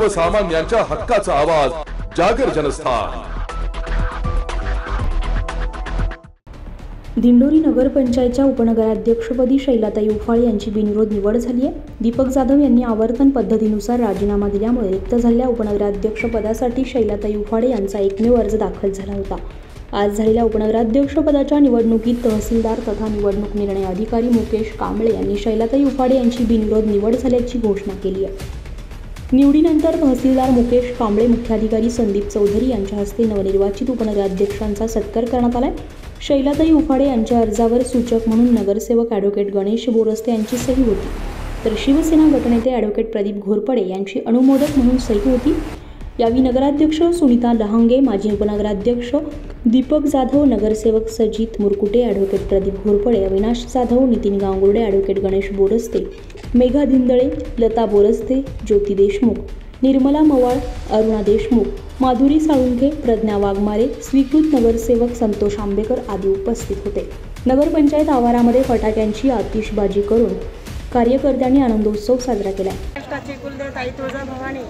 सर्वसामान्यांच्या हक्काचा आवाज जागर जनस्थान। दिंडोरी नगरपंचायतच्या उपनगराध्यक्षपदी शैलाताई उफाळे यांची बिनविरोध निवड झाली आहे। दीपक जाधव यांनी आवर्तन पद्धतीनुसार राजीनामा दिल्यामुळे रिक्त झालेल्या उपनगराध्यक्षपदासाठी शैलाताई उफाळे यांचा एकमेव अर्ज दाखल झाला होता। आज झालेल्या उपनगराध्यक्षपदाच्या निवडणुकीत तहसीलदार तथा निवडणूक निर्णय अधिकारी मुकेश कांबळे यांनी शैलाताई उफाळे यांची बिनविरोध निवड झाल्याची घोषणा केली आहे। निवडीनंतर तहसीलदार मुकेश कांबळे, मुख्याधिकारी संदीप चौधरी यांच्या हस्ते नवनिर्वाचित उपनगराध्यक्षांचा सत्कार करण्यात आला। शैलाताई उफाळे यांच्या अर्जावर सूचक म्हणून नगरसेवक ॲडव्होकेट गणेश बोरस्ते यांची सही होती, तर शिवसेना गटनेते ॲडव्होकेट प्रदीप घोरपडे यांची अनुमोदक म्हणून सही होती। यावेळी नगराध्यक्ष सुनीता लहांगे, माजी उपनगराध्यक्ष दीपक जाधव, नगरसेवक सजित मुरकुटे, ॲडव्होकेट प्रदीप घोरपडे, अविनाश जाधव, नितीन गांगुर्डे, ॲडव्होकेट गणेश बोरस्ते, मेघा धिंदळे, लता बोरस्ते, ज्योती देशमुख, निर्मला मवाळ, अरुणा देशमुख, माधुरी साळुंखे, प्रज्ञा वाघमारे, स्वीकृत नगरसेवक संतोष आंबेकर आदी उपस्थित होते। नगरपंचायत आवारामध्ये फटाक्यांची आतिषबाजी करून कार्यकर्त्यांनी आनंदोत्सव साजरा केला। महाराष्ट्राचे कुलदेवता आई तुळजाभवानी,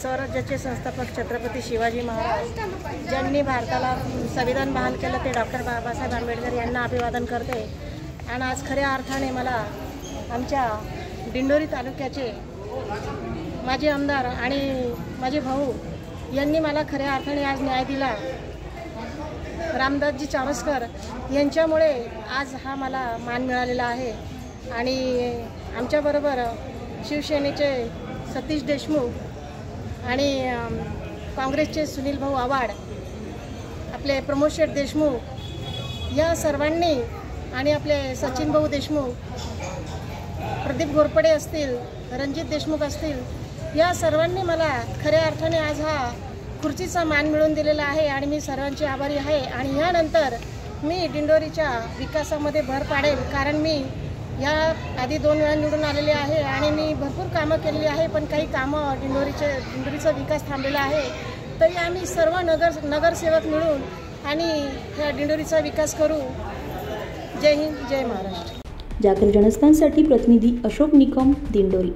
स्वराज्याचे संस्थापक छत्रपती शिवाजी महाराज ज्यांनी भारताला संविधान बहाल केलं ते डॉक्टर बाबासाहेब आंबेडकर यांना अभिवादन करते। आणि आज खऱ्या अर्थाने मला आमच्या दिंडोरी तालुक्याचे माजी आमदार आणि माझे भाऊ यांनी मला खऱ्या अर्थाने आज न्याय दिला। रामदासजी चावस्कर यांच्यामुळे आज हा मला मान मिळालेला आहे। आणि आमच्याबरोबर शिवसेनेचे सतीश देशमुख आणि काँग्रेसचे सुनील भाऊ आवाड, आपले प्रमोद शेठ देशमुख या सर्वांनी आणि आपले सचिन भाऊ देशमुख, प्रदीप घोरपडे असतील, रणजित देशमुख असतील, या सर्वांनी मला खऱ्या अर्थाने आज हा खुर्चीचा मान मिळवून दिलेला आहे आणि मी सर्वांची आभारी आहे। आणि यानंतर मी दिंडोरीच्या विकासामध्ये भर पाडेल, कारण मी या आधी 2 वेळा निवडून आलेले आहे आणि मी भरपूर कामं केलेली आहे, पण काही कामं दिंडोरीचा विकास थांबलेला आहे। तरी आम्ही सर्व नगरसेवक मिळून आणि या दिंडोरीचा विकास करू। जय हिंद, जय महाराष्ट्र। जागर जनस्थानसाठी प्रतिनिधी अशोक निकम, दिंडोरी।